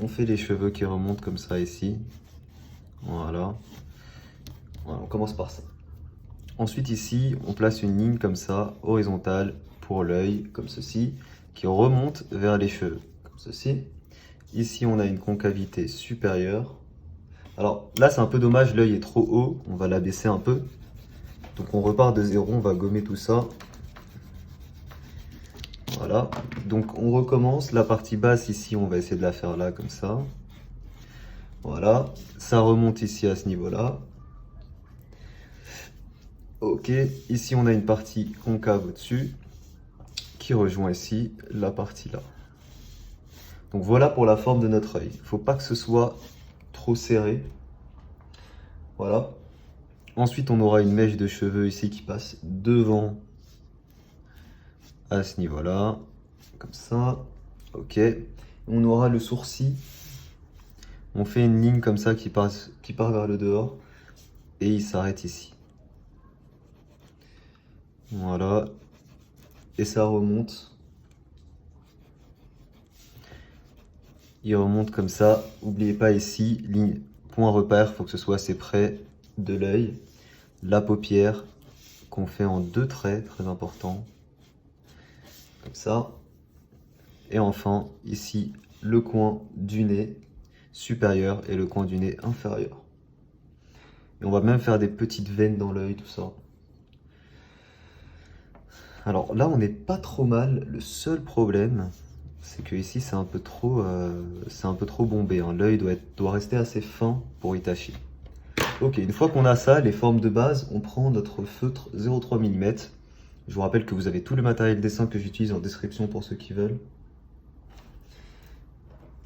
on fait les cheveux qui remontent comme ça ici. Voilà. Voilà, on commence par ça. Ensuite ici, on place une ligne comme ça, horizontale, pour l'œil, comme ceci, qui remonte vers les cheveux, comme ceci. Ici, on a une concavité supérieure. Alors là, c'est un peu dommage, l'œil est trop haut, on va l'abaisser un peu. Donc on repart de zéro, on va gommer tout ça. Voilà, donc on recommence. La partie basse ici, on va essayer de la faire là, comme ça. Voilà, ça remonte ici à ce niveau-là. Ok, ici on a une partie concave au-dessus qui rejoint ici la partie là. Donc voilà pour la forme de notre œil. Il ne faut pas que ce soit trop serré. Voilà. Ensuite, on aura une mèche de cheveux ici qui passe devant à ce niveau-là. Comme ça. Ok. On aura le sourcil. On fait une ligne comme ça qui part vers le dehors. Et il s'arrête ici. Voilà. Et ça remonte. Il remonte comme ça. N'oubliez pas ici, ligne, point repère, il faut que ce soit assez près de l'œil. La paupière qu'on fait en 2 traits, très important. Comme ça. Et enfin, ici, le coin du nez supérieur et le coin du nez inférieur. Et on va même faire des petites veines dans l'œil, tout ça. Alors là, on n'est pas trop mal. Le seul problème, c'est que ici, c'est un peu trop bombé, hein. L'œil doit rester assez fin pour Itachi. Ok, une fois qu'on a ça, les formes de base, on prend notre feutre 0,3 mm. Je vous rappelle que vous avez tout le matériel dessin que j'utilise en description pour ceux qui veulent.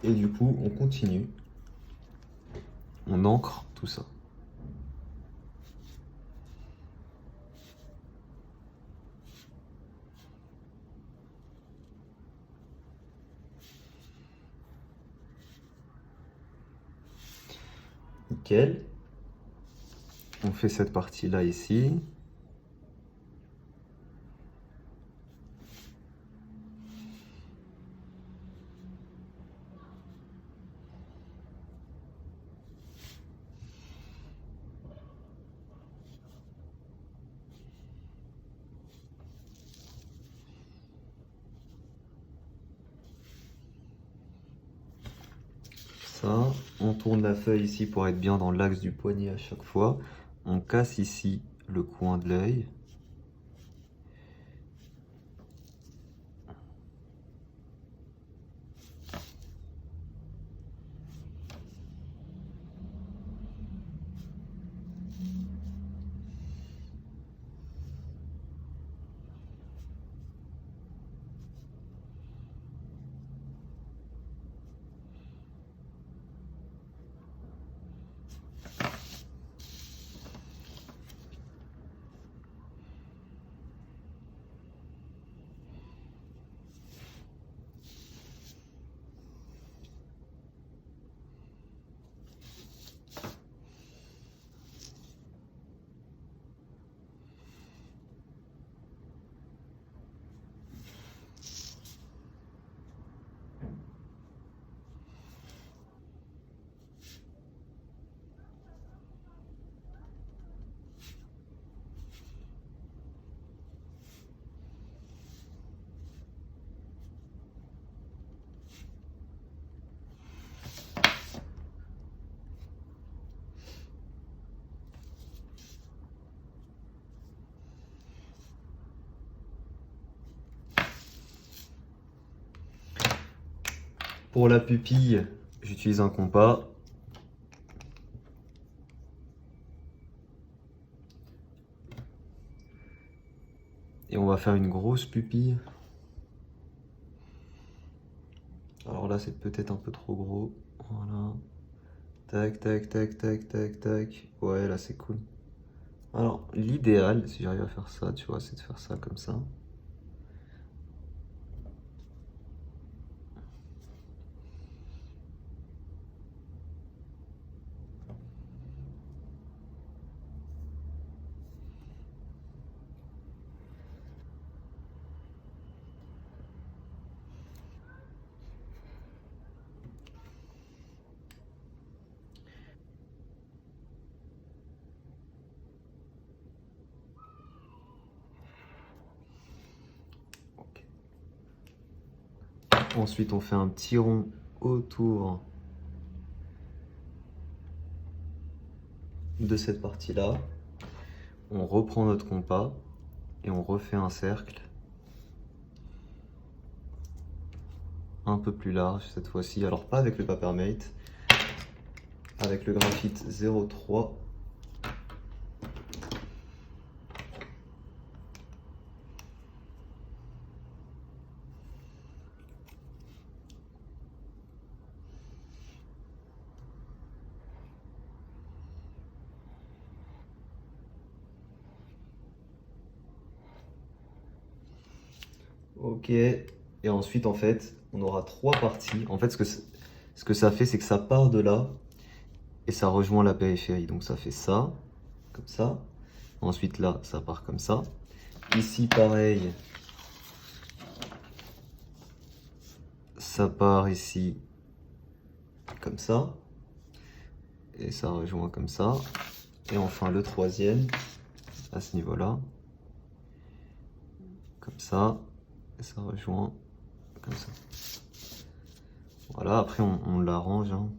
Et du coup, on continue. On encre tout ça. Nickel. On fait cette partie-là ici. Ça, on tourne la feuille ici pour être bien dans l'axe du poignet à chaque fois. On casse ici le coin de l'œil. Pour la pupille, j'utilise un compas. Et on va faire une grosse pupille. Alors là, c'est peut-être un peu trop gros. Voilà. Tac, tac, tac, tac, tac, tac. Ouais, là, c'est cool. Alors, l'idéal, si j'arrive à faire ça, tu vois, c'est de faire ça comme ça. Ensuite, on fait un petit rond autour de cette partie-là. On reprend notre compas et on refait un cercle un peu plus large cette fois-ci. Alors pas avec le Papermate, avec le graphite 03. Ok, et ensuite en fait on aura trois parties. En fait ce que ça fait, c'est que ça part de là et ça rejoint la périphérie. Donc ça fait ça, comme ça. Ensuite là, ça part comme ça. Ici pareil, ça part ici comme ça. Et ça rejoint comme ça. Et enfin le troisième, à ce niveau-là, comme ça. Et ça rejoint comme ça. Voilà, après on l'arrange. Hein.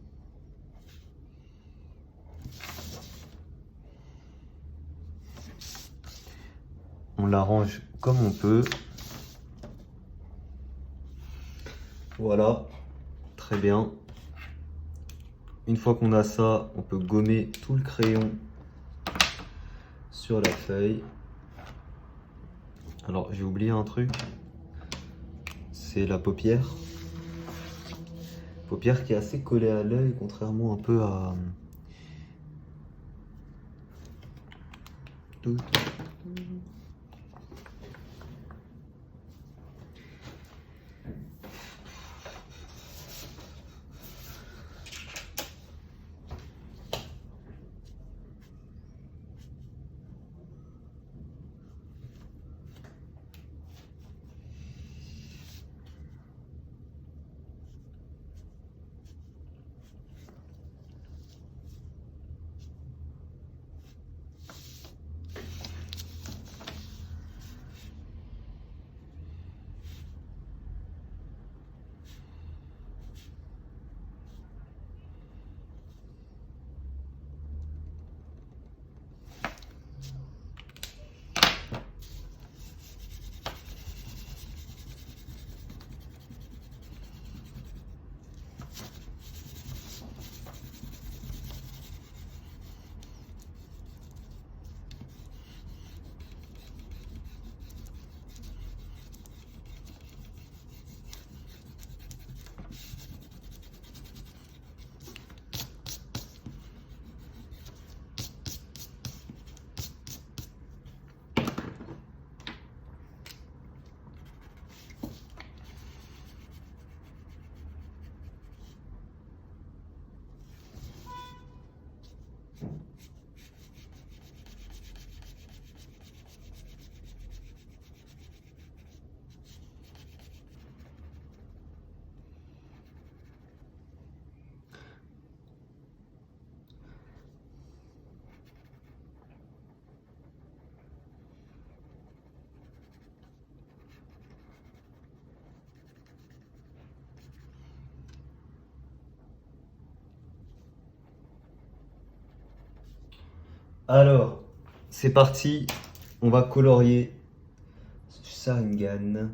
On l'arrange comme on peut. Voilà, très bien. Une fois qu'on a ça, on peut gommer tout le crayon sur la feuille. Alors j'ai oublié un truc, c'est la paupière. Paupière qui est assez collée à l'œil, contrairement un peu à... Alors, c'est parti, on va colorier Sharingan.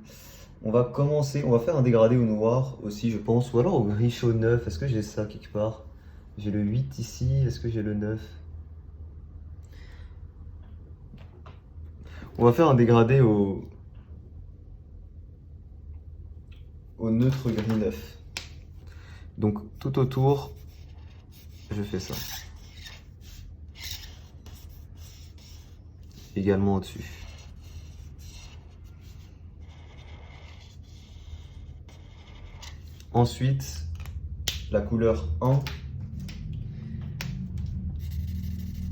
On va commencer, on va faire un dégradé au noir aussi, je pense, ou alors au gris chaud 9. Est-ce que j'ai ça quelque part? J'ai le 8 ici, est-ce que j'ai le 9? On va faire un dégradé au neutre gris 9. Donc tout autour, je fais ça. Également au-dessus. Ensuite, la couleur 1,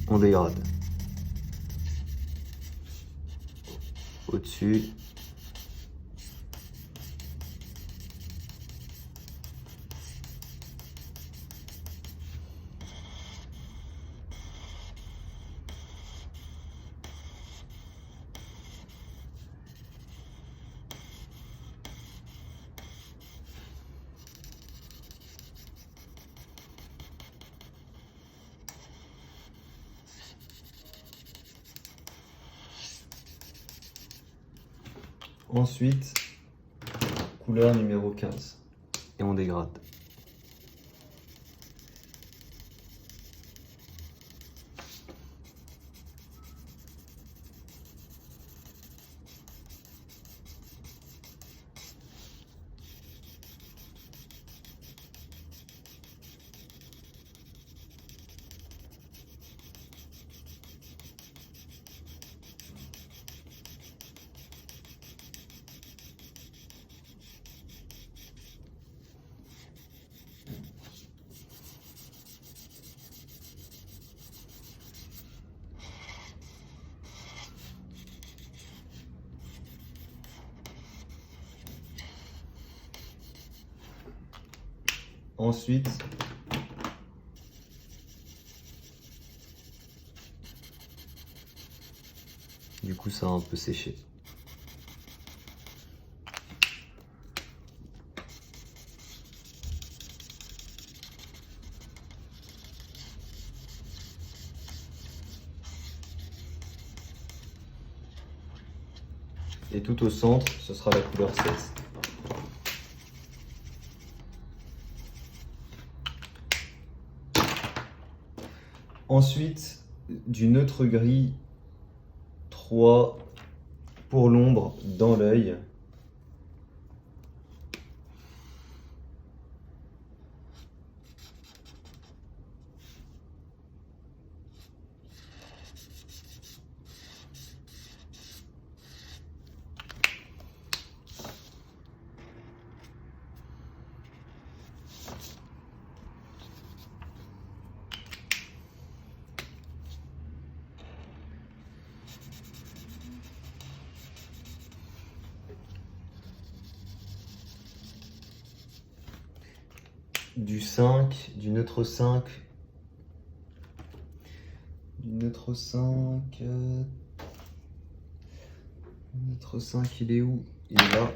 on dégrade. Au-dessus. Ensuite, couleur numéro 15. Et on dégrade. Ensuite, du coup, ça a un peu séché. Et tout au centre, ce sera la couleur 16. Ensuite, du neutre gris 3 pour l'ombre dans l'œil. Du 5, du neutre 5, neutre 5, il est où? Il est là.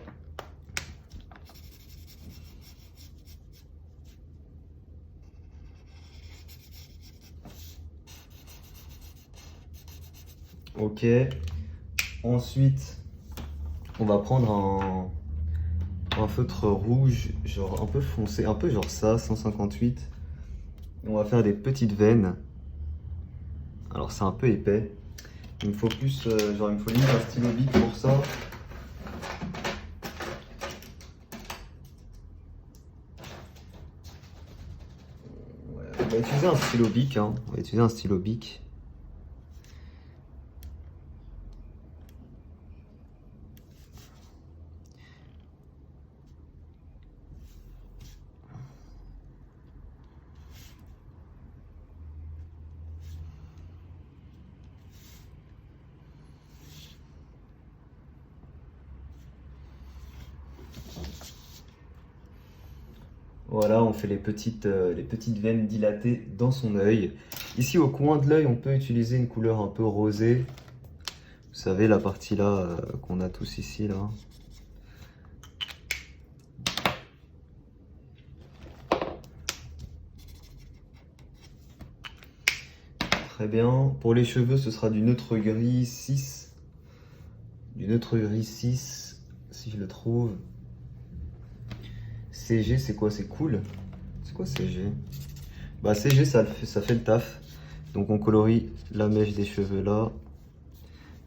Ok. Ensuite, on va prendre un feutre rouge, genre un peu foncé, un peu genre ça, 158. Et on va faire des petites veines. Alors c'est un peu épais. Il me faut plus, genre il me faut limite un stylo bic pour ça. Ouais, on va utiliser un stylo bic, hein. On va utiliser un stylo bic. Voilà, on fait les petites veines dilatées dans son œil. Ici, au coin de l'œil, on peut utiliser une couleur un peu rosée. Vous savez, la partie là qu'on a tous ici, là. Très bien. Pour les cheveux, ce sera du neutre gris 6. Du neutre gris 6, si je le trouve. CG, c'est quoi? C'est cool. C'est quoi CG? Bah CG, ça fait le taf. Donc on colorie la mèche des cheveux là.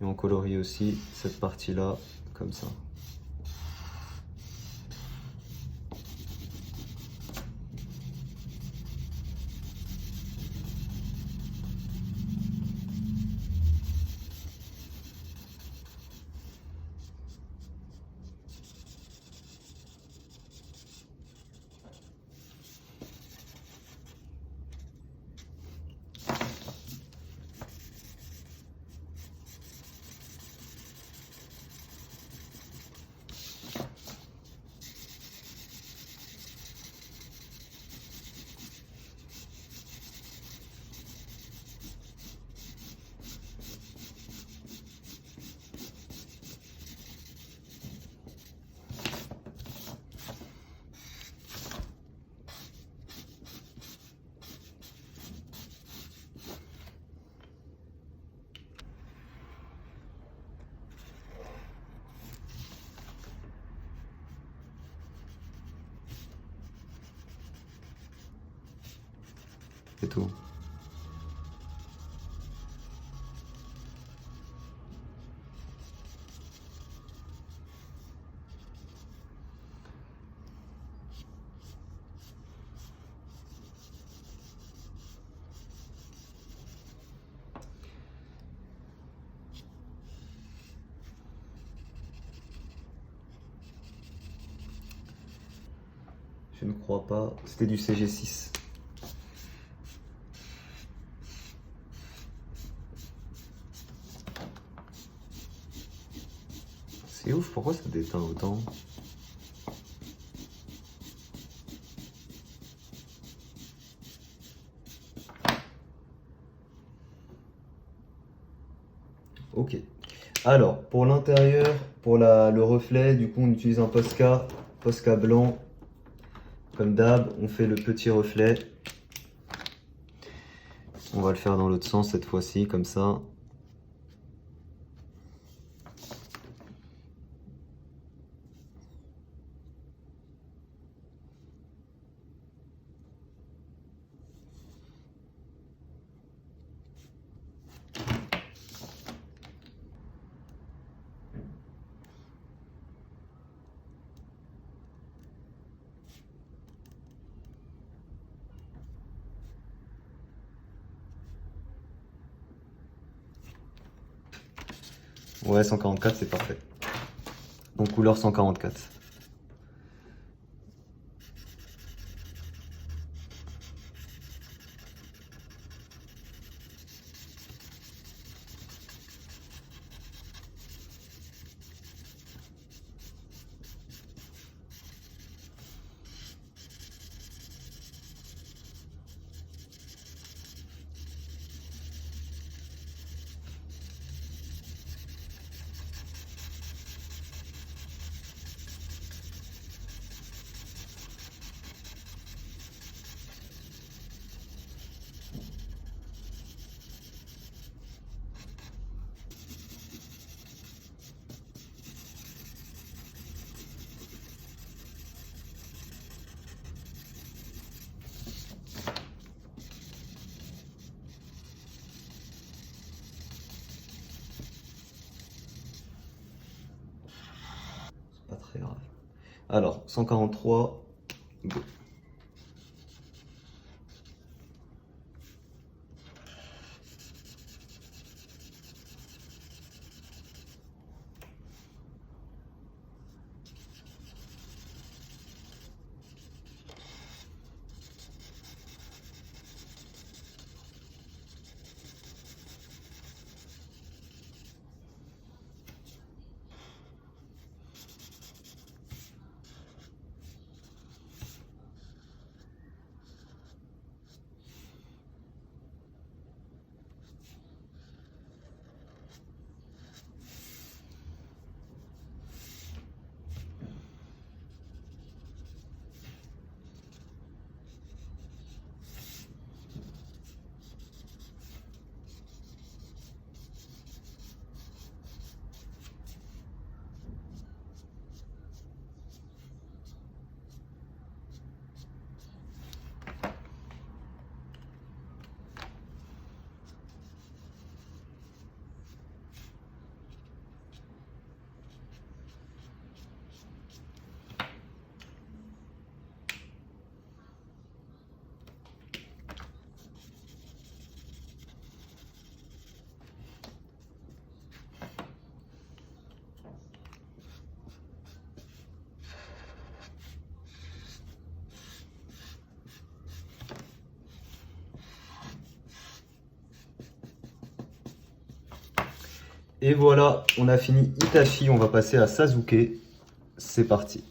Et on colorie aussi cette partie là, comme ça. C'est tout. Je ne crois pas. C'était du CG6. C'est ouf, pourquoi ça déteint autant? Ok. Alors, pour l'intérieur, pour le reflet, du coup, on utilise un Posca blanc. Comme d'hab, on fait le petit reflet. On va le faire dans l'autre sens cette fois-ci, comme ça. Ouais, 144, c'est parfait. Donc couleur 144. Pas très grave. Alors, 143, go. Et voilà, on a fini Itachi, on va passer à Sasuke. C'est parti.